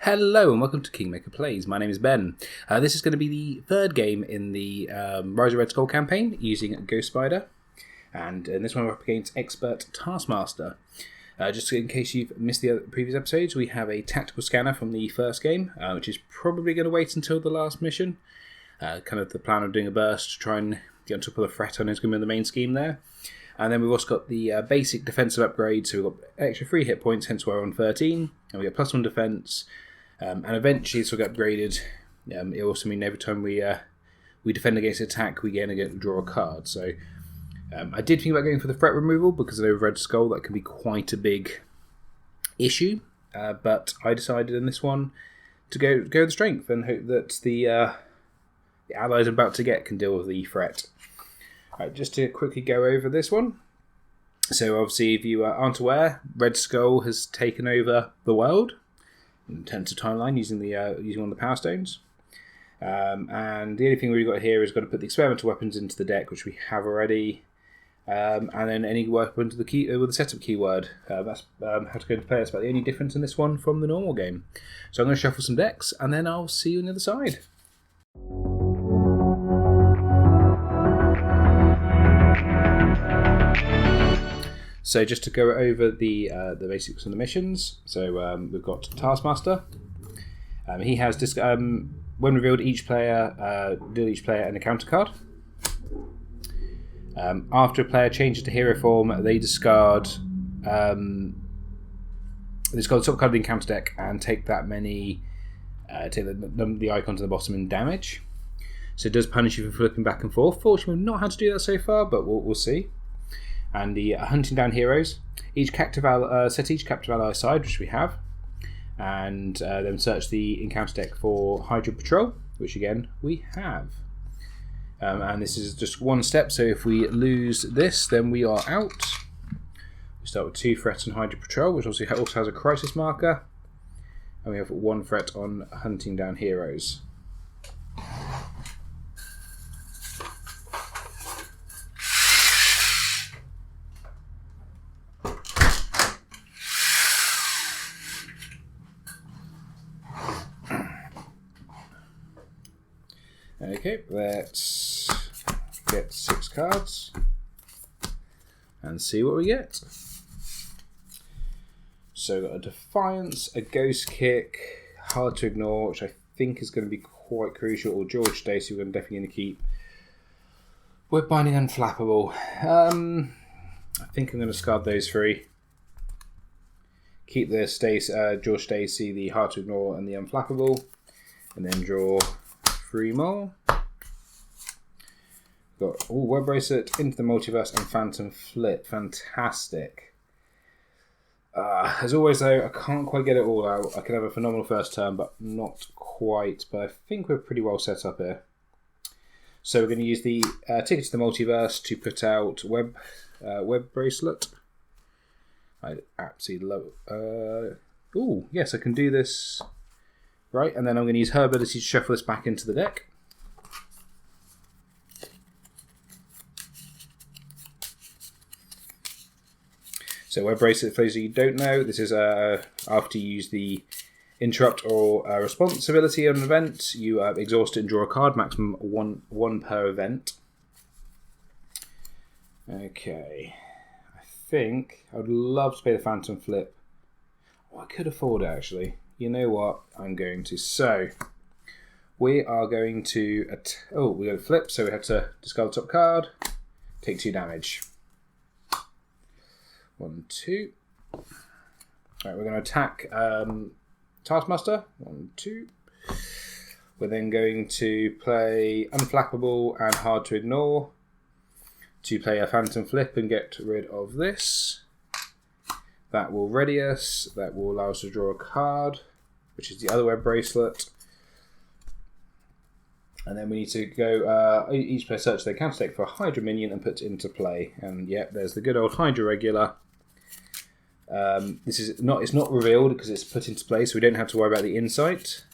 Hello and welcome to Kingmaker Plays. My name is Ben. This is going to be the third game in the Rise of Red Skull campaign using Ghost Spider. And in this one we're up against Expert Taskmaster. Just in case you've missed the previous episodes, we have a tactical scanner from the first game, which is probably going to wait until the last mission. Kind of the plan of doing a burst to try and get on top of the threat on is going to be the main scheme there. And then we've also got the basic defensive upgrade, so we've got extra 3 hit points, hence why we're on 13. And we get +1 defense. And eventually this will get upgraded. It also means every time we defend against attack, we get to draw a card. So I did think about going for the threat removal because I know with Red Skull that can be quite a big issue. But I decided in this one to go the strength and hope that the allies I'm about to get can deal with the threat. Right, just to quickly go over this one. So obviously, if you aren't aware, Red Skull has taken over the world in terms of timeline using one of the power stones. And the only thing we've got here is got to put the experimental weapons into the deck, which we have already. And then any weapon to the key with the setup keyword. That's how to go into play. That's about the only difference in this one from the normal game. So I'm going to shuffle some decks, and then I'll see you on the other side. So just to go over the basics of the missions. So we've got Taskmaster. He has when revealed, each player deal each player an encounter card. After a player changes to hero form, they discard the top card of the encounter deck and take that many. Take the icon to the bottom in damage. So it does punish you for flipping back and forth. Fortunately, we've not had to do that so far, but we'll see. And the hunting down heroes. Set each captive ally aside, which we have, and then search the encounter deck for Hydra Patrol, which again we have. And this is just one step, so if we lose this, then we are out. We start with 2 threats on Hydra Patrol, which also has a crisis marker, and we have 1 threat on hunting down heroes. Okay, let's get 6 cards and see what we get. So we've got a Defiance, a Ghost Kick, Hard to Ignore, which I think is going to be quite crucial, or George Stacey we're definitely going to keep. Web Binding, Unflappable. I think I'm going to discard those 3. Keep the George Stacey, the Hard to Ignore, and the Unflappable, and then draw 3 more. Got Web Bracelet, Into the Multiverse, and Phantom Flip. Fantastic. As always, though, I can't quite get it all out. I could have a phenomenal first turn, but not quite. But I think we're pretty well set up here. So we're going to use the Ticket to the Multiverse to put out Web Bracelet. I absolutely love. Yes, I can do this. Right, and then I'm going to use her ability to shuffle this back into the deck. So Web Bracelet, for those of you who don't know, this is after you use the Interrupt or Response ability on an event, you exhaust it and draw a card, maximum one per event. Okay, I think I would love to play the Phantom Flip. Oh, I could afford it actually. You know what? I'm going to. So, we are going to... we got a flip, so we have to discard the top card. Take 2 damage. 1, 2. Alright, we're going to attack Taskmaster. 1, 2. We're then going to play Unflappable and Hard to Ignore to play a Phantom Flip and get rid of this. That will ready us. That will allow us to draw a card, which is the other Web Bracelet. And then we need to go, each player search their counter deck for a Hydra minion and put it into play. And yep, there's the good old Hydra regular. It's not revealed because it's put into play, so we don't have to worry about the insight.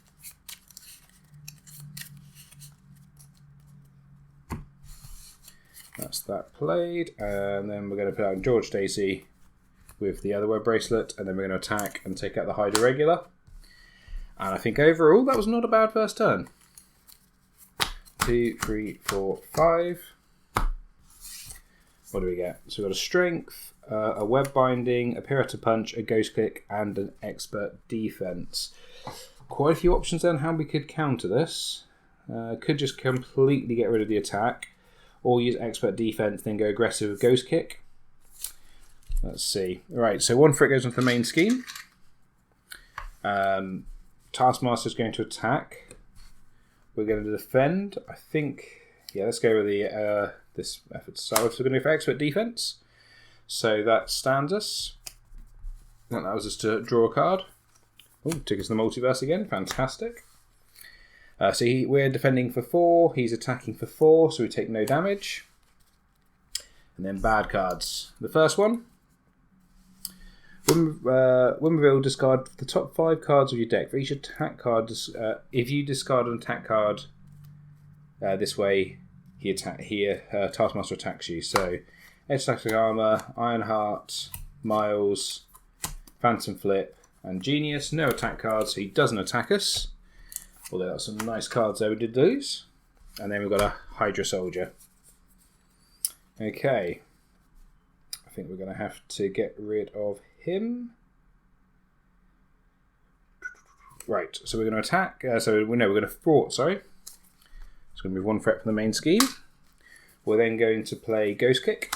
That's that played. And then we're going to put out George Stacey with the other Web Bracelet, and then we're going to attack and take out the Hydra regular. And I think overall that was not a bad first turn. 2, 3, 4, 5. What do we get? So we've got a strength, a web binding, a pirouette punch, a ghost kick, and an expert defense. Quite a few options then how we could counter this. Could just completely get rid of the attack, or use expert defense, then go aggressive with ghost kick. Let's see. Alright, so 1 for it goes into the main scheme. Taskmaster is going to attack. We're going to defend. I think, yeah, let's go with the this effort to start with. So we're going to go for expert defense. So that stands us. That allows us to draw a card. Oh, took us to the multiverse again. Fantastic. We're defending for 4. He's attacking for 4, so we take no damage. And then bad cards. The first one. When revealed, discard the top 5 cards of your deck. For each attack card, if you discard an attack card this way, Taskmaster attacks you. So, Edge Static Armor, Ironheart, Miles, Phantom Flip, and Genius. No attack cards, so he doesn't attack us. Although that's some nice cards there we did lose. And then we've got a Hydra Soldier. Okay. I think we're going to have to get rid of him. Right, so we're going to attack. We're going to thwart, sorry. It's going to move 1 threat from the main scheme. We're then going to play Ghost Kick,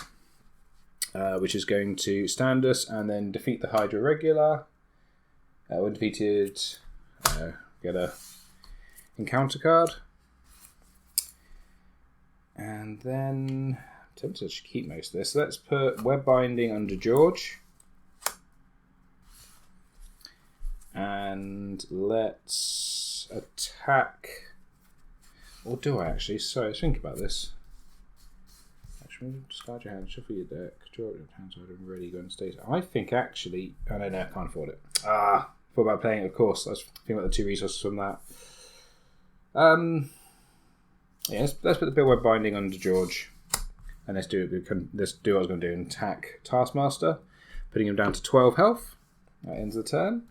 which is going to stand us and then defeat the Hydra regular. When defeated, get a encounter card. And then I'm tempted to keep most of this. Let's put Web Binding under George. And let's attack. Or do I actually? Sorry, let's think about this. Actually, discard your hand, shuffle your deck, draw your hand side and ready, go and state. I think actually. Oh no, I can't afford it. Thought about playing it, of course. Let's think about the 2 resources from that. Yeah, let's put the Bill Web Binding under George. And let's do what I was going to do and attack Taskmaster, putting him down to 12 health. That ends the turn.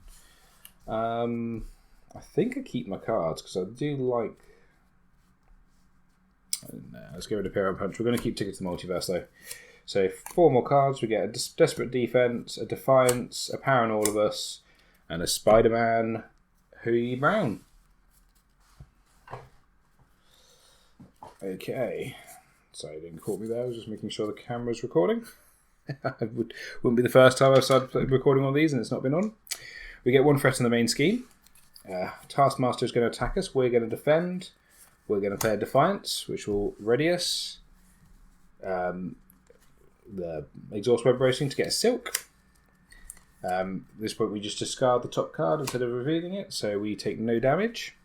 I think I keep my cards because I do like. Let's get rid of Pirouette Punch. We're going to keep Ticket to the Multiverse though. So 4 more cards. We get a Desperate Defense, a Defiance, a Power in All of Us, and a Spider-Man Hoodie Brown. Okay. Sorry, you didn't caught me there. I was just making sure the camera's recording. It wouldn't be the first time I've started recording one of these and it's not been on. We get 1 threat in the main scheme. Taskmaster is going to attack us. We're going to defend. We're going to play a Defiance, which will ready us. The Exhaust Web Bracing to get a Silk. At this point, we just discard the top card instead of revealing it, so we take no damage.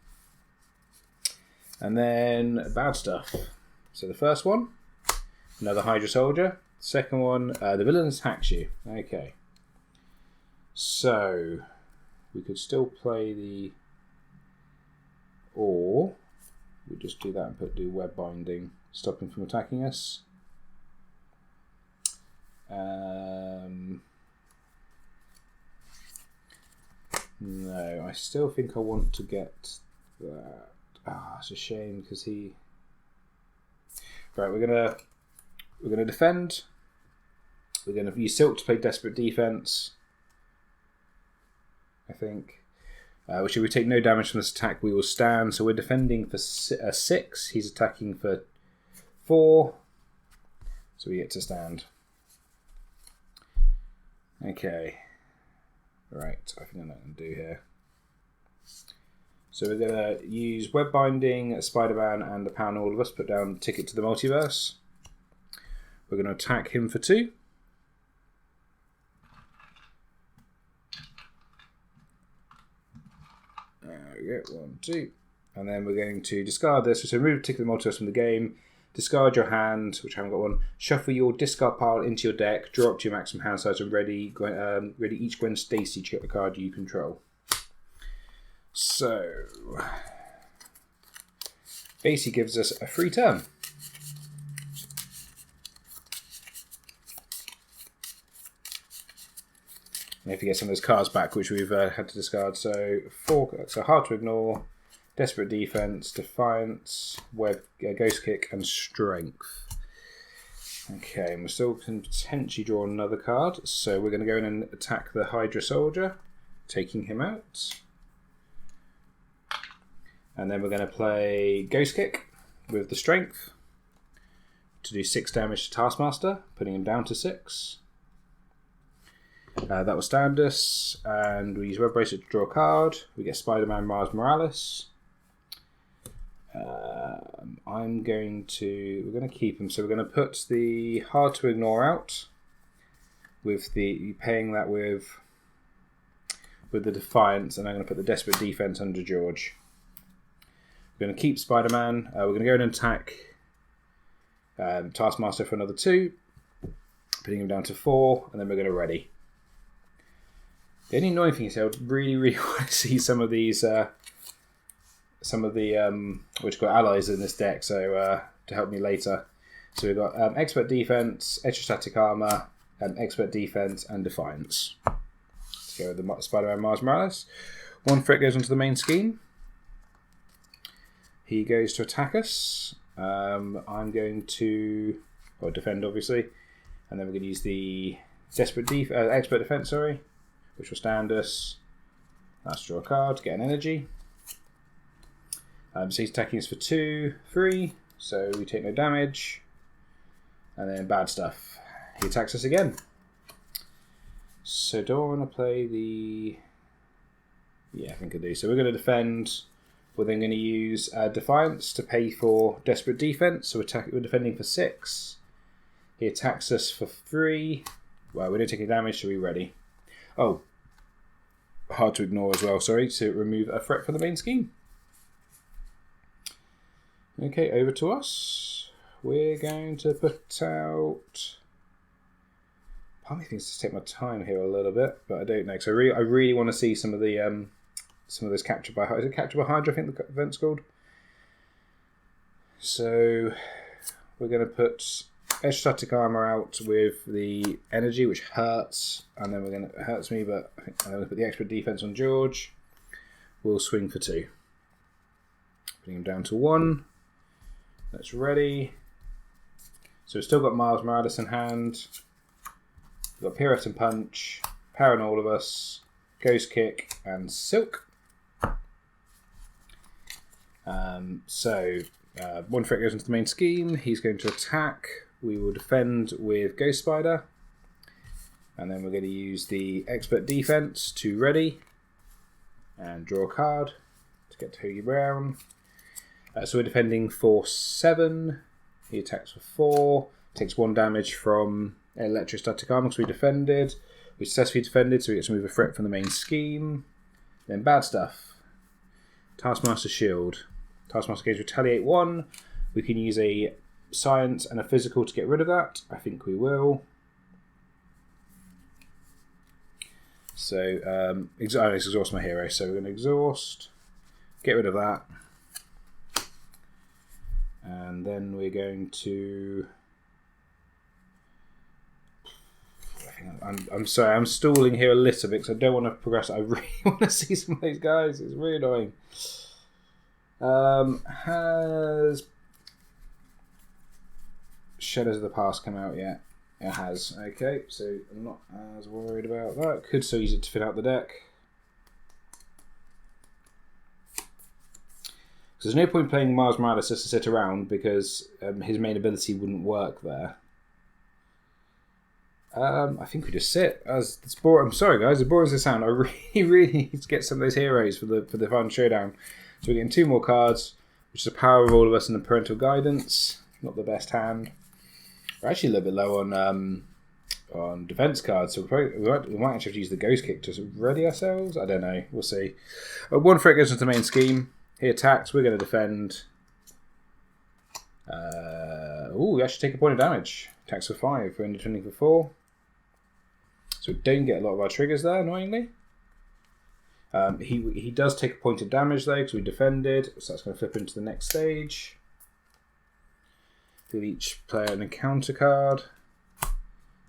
And then bad stuff. So the first one, another Hydra Soldier. Second one, the villain attacks you. Okay. So we could still play the, or we just do that and do Web Binding, stop him from attacking us. No, I still think I want to get that. It's a shame because he. Right, we're gonna defend. We're gonna use Silk to play Desperate Defense. I think. Which if we take no damage from this attack, we will stand. So we're defending for 6. He's attacking for 4. So we get to stand. Okay. Right, I think I know what I'm going to do here. So we're going to use Web Binding, Spider-Man, and the Power in All of Us. Put down Ticket to the Multiverse. We're going to attack him for 2. There we go, 1, 2. And then we're going to discard this. So remove Ticket to the Multiverse from the game. Discard your hand, which I haven't got one. Shuffle your discard pile into your deck. Draw up to your maximum hand size and ready each Gwen Stacy to get the card you control. So, basically gives us a free turn. And if you get some of those cards back, which we've had to discard. So 4. So hard to ignore, desperate defense, defiance, web, ghost kick, and strength. Okay, and we still can potentially draw another card. So we're going to go in and attack the Hydra Soldier, taking him out. And then we're going to play Ghost Kick with the strength to do 6 damage to Taskmaster, putting him down to 6. That will stand us, and we use Web Bracelet to draw a card. We get Spider-Man Miles Morales. We're going to keep him, so we're going to put the Hard to Ignore out, with the paying that with the Defiance, and I'm going to put the Desperate Defense under George. We're going to keep Spider-Man. We're going to go in and attack Taskmaster for another 2, putting him down to 4, and then we're going to ready. The only annoying thing is I would really, really want to see some of these, what you call allies in this deck, so to help me later. So we've got Expert Defense, Extra Static Armor, Expert Defense, and Defiance. Let's go with the Spider-Man Miles Morales. 1 threat goes onto the main scheme. He goes to attack us. I'm going to defend, obviously, and then we're going to use the Expert Defense, which will stand us. Let's draw a card, get an energy. So he's attacking us for 2, 3, so we take no damage. And then bad stuff. He attacks us again. So do I want to play the... Yeah, I think I do. So we're going to defend. We're then going to use Defiance to pay for Desperate Defense. So we're defending for 6. He attacks us for 3. Well, we don't take any damage, so we're ready. Oh, hard to ignore as well, sorry, to remove a threat from the main scheme. Okay, over to us. We're going to put out... Part of me thinks to take my time here a little bit, but I don't know. So I really want to see some of this captured by... Is it captured by Hydra, I think the event's called? So we're going to put Extra Static Armor out with the energy, which hurts, and then it hurts me, but I'm going to put the Expert Defense on George. We'll swing for 2. Putting him down to 1. That's ready. So we've still got Miles Morales in hand. We've got Pirouette and Punch, Power on All of Us, Ghost Kick, and Silk. 1 threat goes into the main scheme. He's going to attack. We will defend with Ghost Spider. And then we're going to use the Expert Defense to ready. And draw a card to get to Hoagie Brown. So we're defending for 7. He attacks for 4. Takes 1 damage from Electrostatic Armor because we defended. We successfully defended, so we get to move a threat from the main scheme. Then bad stuff. Taskmaster Shield. Taskmaster Gauge Retaliate 1. We can use a Science and a Physical to get rid of that. I think we will. So, exhaust my hero. So we're going to exhaust. Get rid of that. And then we're going to... I'm sorry, I'm stalling here a little bit because I don't want to progress. I really want to see some of these guys. It's really annoying. Has Shadows of the Past come out yet? It has. Okay, so I'm not as worried about that. Could still use it to fit out the deck. So there's no point playing Miles Morales just to sit around because his main ability wouldn't work there. I think we just sit. As it's boring. I'm sorry, guys. As boring as it sounds, I really need to get some of those heroes for the final showdown. So we're getting 2 more cards, which is the Power of All of Us and the Parental Guidance. Not the best hand. We're actually a little bit low on defense cards, so we might actually have to use the Ghost Kick to ready ourselves. I don't know. We'll see. 1 threat goes into the main scheme. He attacks. We're going to defend. We actually take a point of damage. Attacks for 5. We're only defending for 4. So we don't get a lot of our triggers there, annoyingly. He does take a point of damage though, because we defended. So that's going to flip into the next stage. Give each player an encounter card.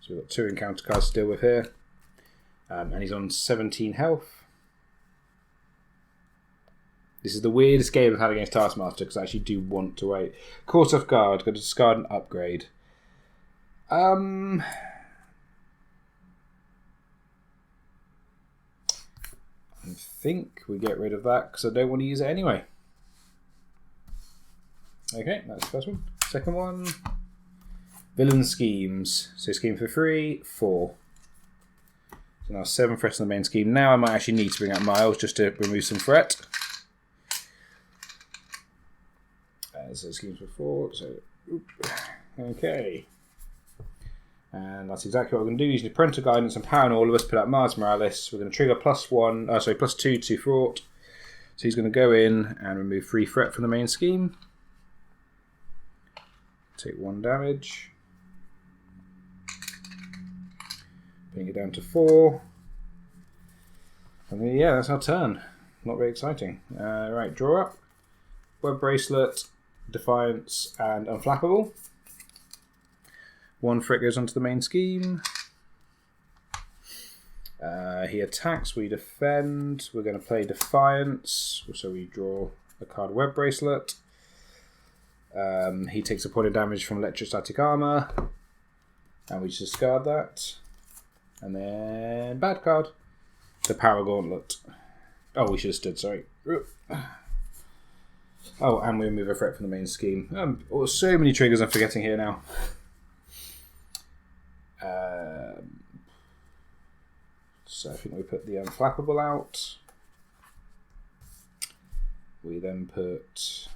So we've got 2 encounter cards to deal with here. And he's on 17 health. This is the weirdest game I've had against Taskmaster because I actually do want to wait. Caught off guard. Got to discard and upgrade. I think we get rid of that because I don't want to use it anyway. Okay, that's the first one. Second one. Villain schemes. So scheme for 3, 4. So now 7 threats in the main scheme. Now I might actually need to bring out Miles just to remove some threat. So schemes for 4. So, okay. And that's exactly what we're going to do. Using the parental guidance and power on all of us, put out Mars Morales. We're going to trigger +2 to thwart. So he's going to go in and remove 3 threat from the main scheme. Take 1 damage. Bring it down to 4. And then, yeah, that's our turn. Not very exciting. Right, draw up. Web Bracelet, Defiance, and Unflappable. 1 threat goes onto the main scheme. He attacks, we defend. We're going to play Defiance, so we draw a card Web Bracelet. He takes a point of damage from Electrostatic Armor, and we just discard that. And then bad card, the Power Gauntlet. Oh, we should have stood, sorry. Oh, and we remove a threat from the main scheme. So many triggers I'm forgetting here now. So I think we put the Unflappable out. We then put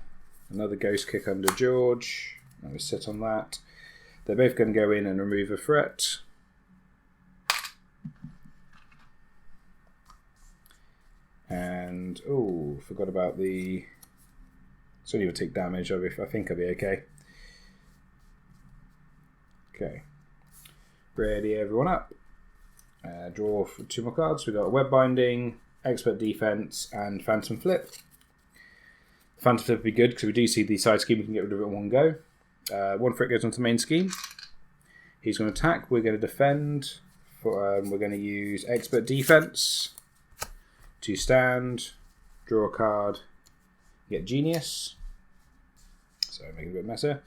another Ghost Kick under George. And we sit on that. They're both going to go in and remove a threat. And, oh, forgot about the... So you would take damage. I think I'll be okay. Okay. Ready everyone up. Draw 2 more cards. We've got Web Binding, Expert Defense, and Phantom Flip. Phantom Flip would be good because we do see the side scheme. We can get rid of it in one go. 1 threat goes onto the main scheme. He's going to attack. We're going to defend. We're going to use Expert Defense to stand. Draw a card. Get Genius. So make it a bit messier.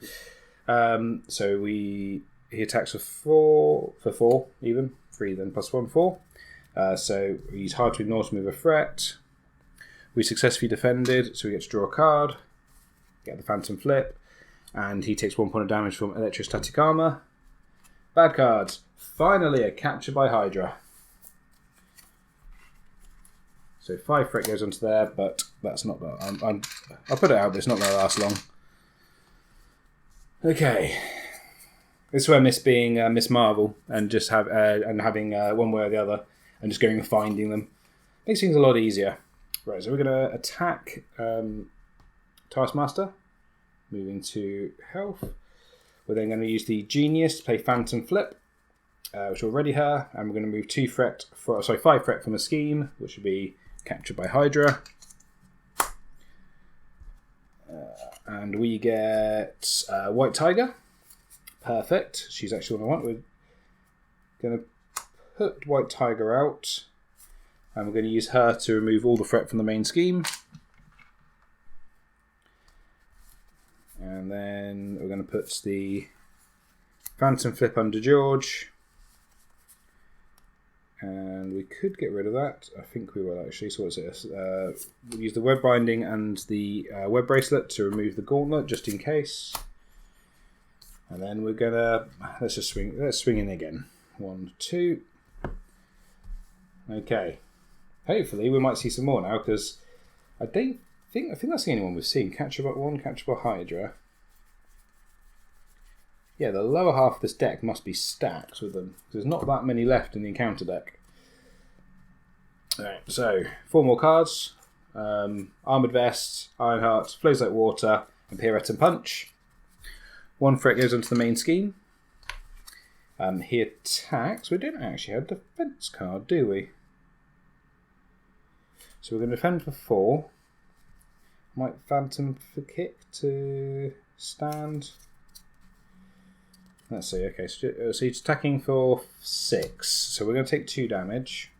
So he attacks for 4 even. 3 then +1, 4. So he's hard to ignore to move a threat. We successfully defended, so we get to draw a card. Get the Phantom Flip. And he takes 1 point of damage from Electrostatic Armor. Bad cards. Finally a Capture by Hydra. So 5 threat goes onto there, but that's not... I'll put it out, but it's not going to last long. Okay. This is where I miss being Miss Marvel and just having one way or the other and just going and finding them. Makes things a lot easier. Right, so we're going to attack Taskmaster. Moving to health. We're then going to use the Genius to play Phantom Flip, which will ready her, and we're going to move 5 threat from a scheme, which would be Captured by Hydra. And we get White Tiger. Perfect. She's actually what I want. We're going to put White Tiger out, and we're going to use her to remove all the threat from the main scheme. And then we're going to put the Phantom Flip under George. And we could get rid of that. I think we will actually. So what's this? We'll use the Web Binding and the Web Bracelet to remove the Gauntlet, just in case. And then we're gonna let's swing in again. 1, 2. Okay. Hopefully we might see some more now, because I think that's the only one we've seen. Capture by 1, Capture by Hydra. Yeah, the lower half of this deck must be stacked with them. There's not that many left in the encounter deck. Alright, so 4 more cards. Armoured Vest, Ironheart, Flows Like Water, and Pirouette and Punch. 1 threat goes onto the main scheme. He attacks. We don't actually have a defense card, do we? So we're going to defend for 4. Might Phantom for kick to stand. Let's see. Okay, so he's attacking for 6. So we're going to take 2 damage.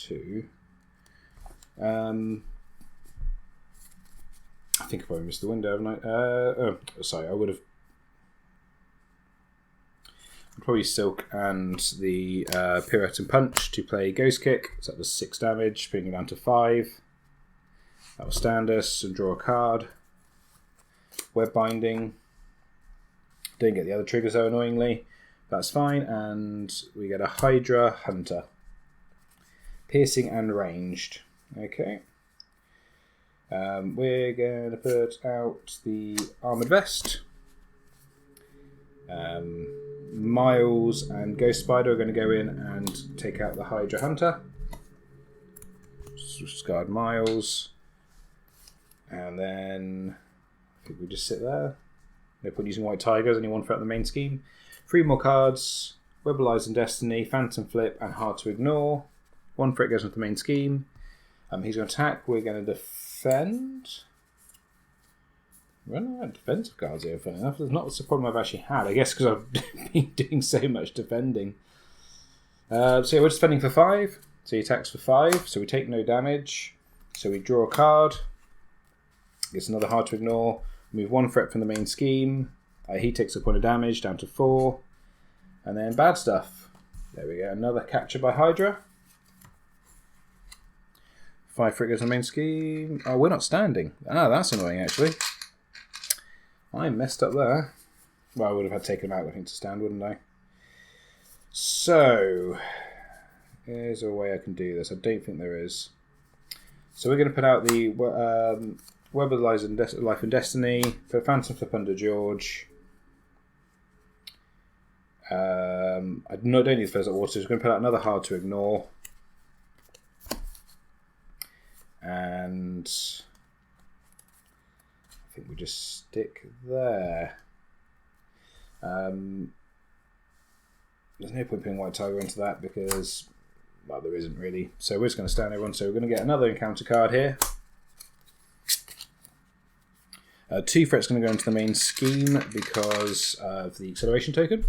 2. I think I've probably missed the window, haven't I? Sorry, I would have probably Silk and the Pirouette and Punch to play Ghost Kick. So that does 6 damage, bringing it down to 5. That will stand us and draw a card. Web Binding. Don't get the other triggers though, annoyingly. That's fine, and we get a Hydra Hunter. Piercing and ranged. Okay. We're going to put out the Armoured Vest. Miles and Ghost Spider are going to go in and take out the Hydra Hunter. Discard Miles. And then I think we just sit there. No point using White Tigers, only one threat in the main scheme. 3 more cards. Webbleize and Destiny, Phantom Flip, and Hard to Ignore. 1 threat goes into the main scheme. He's going to attack. We're going to defend. We're running out of defensive cards here, funny enough. That's not the problem I've actually had. I guess because I've been doing so much defending. So yeah, we're defending for 5. So he attacks for 5. So we take no damage. So we draw a card. Gets another Hard to Ignore. Move 1 threat from the main scheme. He takes a point of damage down to 4. And then bad stuff. There we go. Another Capture by Hydra. 5 threat goes in the main scheme. Oh, we're not standing. Ah, that's annoying actually. I messed up there. Well, I would have had to take him out, I think, to stand, wouldn't I? So, here's a way I can do this. I don't think there is. So we're going to put out the Web of Life and Destiny, put Phantom Flip under George. I don't need the Fezzer Water, so we're going to put out another Hard to Ignore. And I think we just stick there. There's no point putting White Tiger into that because, well, there isn't really. So we're just going to stand everyone. So we're going to get another encounter card here. 2 threats going to go into the main scheme because of the acceleration token.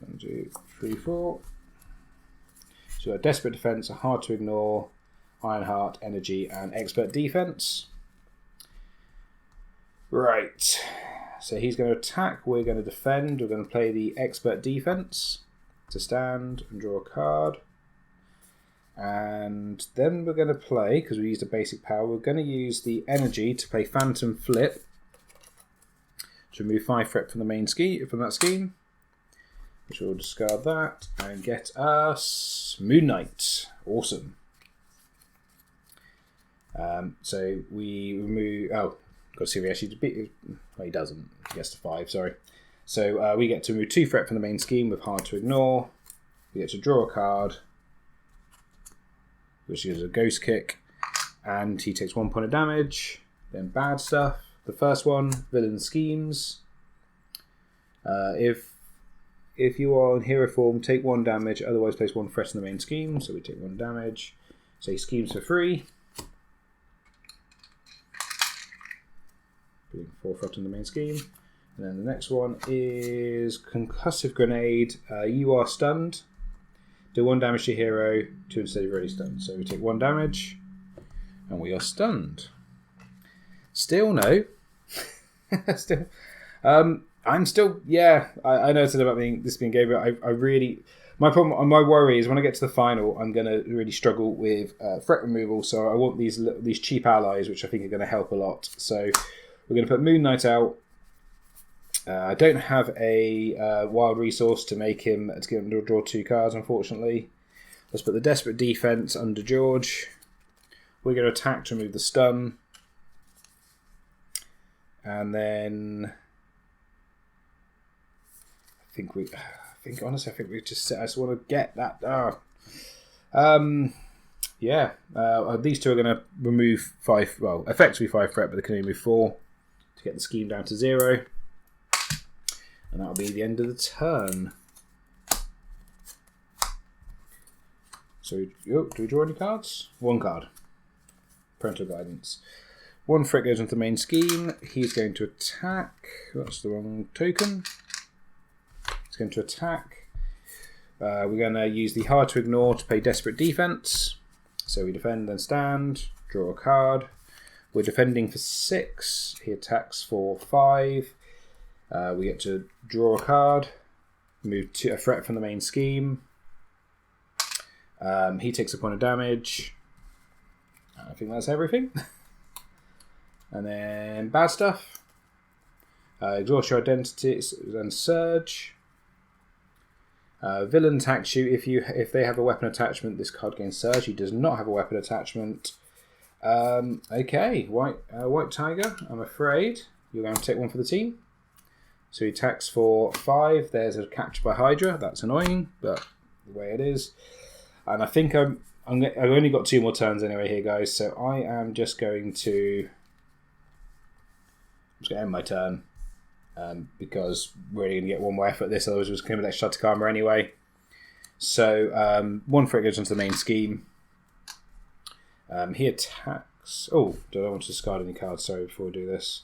One, 2, 3, 4. So a Desperate Defense, a Hard to Ignore, Ironheart, Energy, and Expert Defense. Right. So he's going to attack, we're going to defend, we're going to play the Expert Defense to stand and draw a card. And then we're going to play, because we used a basic power, we're going to use the Energy to play Phantom Flip to remove 5 threat from the main scheme, from that scheme. Which we'll discard that and get us Moon Knight. Awesome. So we remove. Oh, got to see if he actually beat. Well, he doesn't. He gets to 5. Sorry. So we get to remove 2 threat from the main scheme with Hard to Ignore. We get to draw a card, which is a Ghost Kick, and he takes 1 point of damage. Then bad stuff. The first one, Villain Schemes. If you are in hero form, take 1 damage, otherwise place 1 threat in the main scheme. So we take 1 damage. So he schemes for free. Putting 4 threat in the main scheme. And then the next one is Concussive Grenade. You are stunned. Do 1 damage to hero, 2 instead of already stunned. So we take 1 damage, and we are stunned. Still no. Still. I'm still, yeah, I know it's about this being gay, but I really, my worry is when I get to the final, I'm going to really struggle with threat removal, so I want these cheap allies, which I think are going to help a lot. So we're going to put Moon Knight out. I don't have a wild resource to get him to draw 2 cards, unfortunately. Let's put the Desperate Defense under George. We're going to attack to remove the stun. And then honestly, I think we just. I just want to get that. Yeah. These 2 are going to remove 5. Well, effectively 5 threat, but they can only move 4 to get the scheme down to 0, and that'll be the end of the turn. So, do we draw any cards? 1 card. Parental Guidance. One threat goes into the main scheme. He's going to attack. That's the wrong token. He's going to attack. We're going to use the hard to ignore to play desperate defense. So we defend, then stand, draw a card. We're defending for 6. He attacks for 5. We get to draw a card, move to a threat from the main scheme. He takes a point of damage. I think that's everything. And then bad stuff. Exhaust your identities and surge. Villain attacks you if they have a weapon attachment. This card gains surge. He does not have a weapon attachment. Okay, white tiger. I'm afraid you're going to take one for the team. So he attacks for 5. There's a capture by Hydra. That's annoying, but the way it is. And I think I've only got 2 more turns anyway here, guys. So I am just going to end my turn. Because we're only going to get one more effort at this, otherwise we're just going to let Shutter Karma anyway. So, one threat goes into the main scheme. He attacks. Oh, do I want to discard any cards? Sorry, before we do this.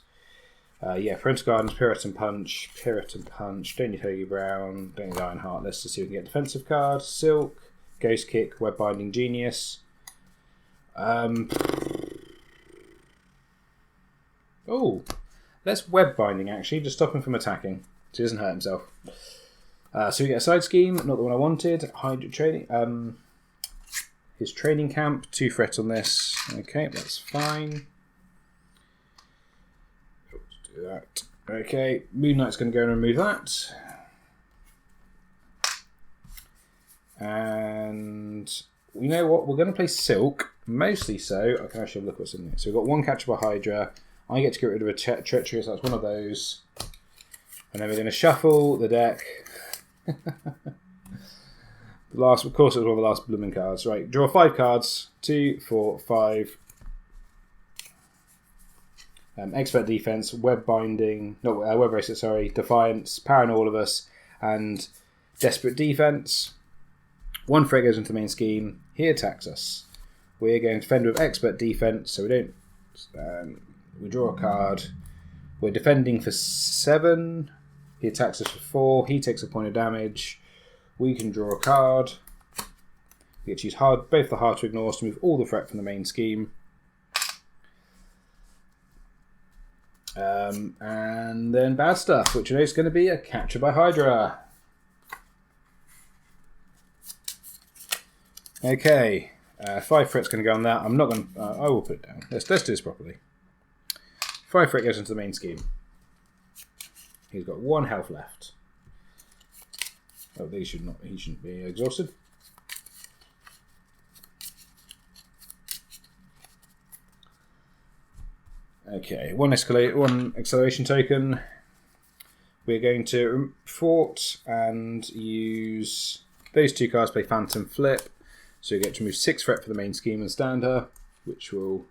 Yeah, Parental Gardens, Puritan Punch. Don't need Hoagie Brown. Don't need Iron Heartless to see if we can get defensive cards. Silk, Ghost Kick, Web Binding Genius. Oh. Let's web binding actually, just stop him from attacking, so he doesn't hurt himself. So we get a side scheme, not the one I wanted. Hydra training, his training camp, 2 threats on this. Okay, that's fine. Let's do that. Okay, Moon Knight's going to go and remove that. And you know what? We're going to play Silk, mostly so. I can actually look what's in there. So we've got 1 catchable Hydra. I get to get rid of a treachery, so that's one of those. And then we're going to shuffle the deck. Of course, it was one of the last blooming cards. Right, draw 5 cards. 2, 4, 5. Expert Defense, Web Binding, Web Racer, sorry, Defiance, Powering All of Us, and Desperate Defense. 1 threat goes into the main scheme. He attacks us. We're going to defend with Expert Defense, so we don't... we draw a card. We're defending for 7. He attacks us for 4. He takes a point of damage. We can draw a card. We get to use both the hard to ignore to move all the threat from the main scheme. And then bad stuff, which I know is going to be a capture by Hydra. Okay, 5 threat's going to go on that. I'm not going to... I will put it down. Let's do this properly. 5 threat goes into the main scheme. He's got 1 health left. Oh, he shouldn't be exhausted. Okay, 1 acceleration token. We're going to fort and use those 2 cards, play Phantom Flip. So we get to move 6 threat for the main scheme and stand her, which will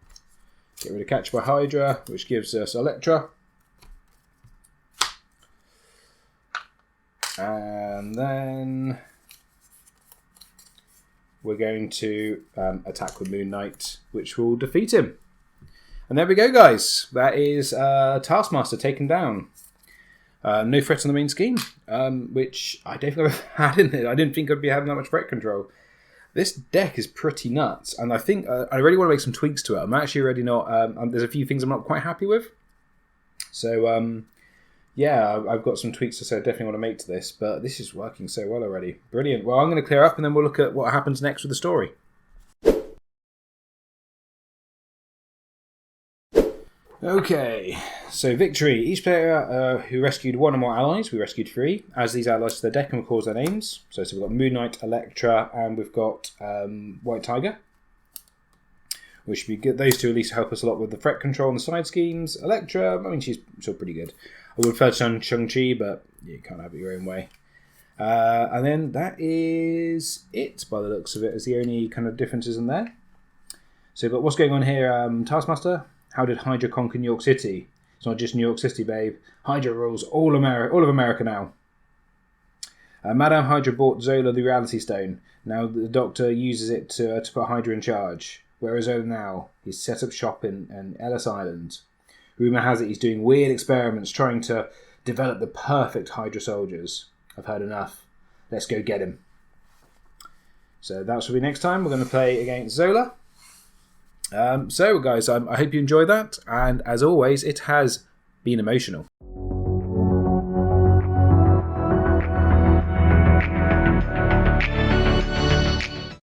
get rid of Catch by Hydra, which gives us Electra. And then we're going to attack with Moon Knight, which will defeat him. And there we go, guys. That is Taskmaster taken down. No threats on the main scheme, which I don't think I've had in it. I didn't think I'd be having that much threat control. This deck is pretty nuts, and I think I really want to make some tweaks to it. I'm actually already not... there's a few things I'm not quite happy with. So, yeah, I've got some tweaks I definitely want to make to this, but this is working so well already. Brilliant. Well, I'm going to clear up, and then we'll look at what happens next with the story. Okay, so victory. Each player who rescued 1 or more allies, we rescued 3, adds these allies to their deck and records their names. So we've got Moon Knight, Electra, and we've got White Tiger. Which should be good. Those 2 at least help us a lot with the threat control and the side schemes. Electra, I mean, she's still pretty good. I would prefer Shang-Chi, but you can't have it your own way. And then that is it, by the looks of it, is the only kind of differences in there. So we've got what's going on here, Taskmaster. How did Hydra conquer New York City? It's not just New York City, babe. Hydra rules all of America now. Madame Hydra bought Zola the Reality Stone. Now the Doctor uses it to put Hydra in charge. Where is Zola now? He's set up shop in Ellis Island. Rumour has it he's doing weird experiments trying to develop the perfect Hydra soldiers. I've heard enough. Let's go get him. So that's will be next time. We're going to play against Zola. So guys, I hope you enjoyed that. And as always, it has been emotional.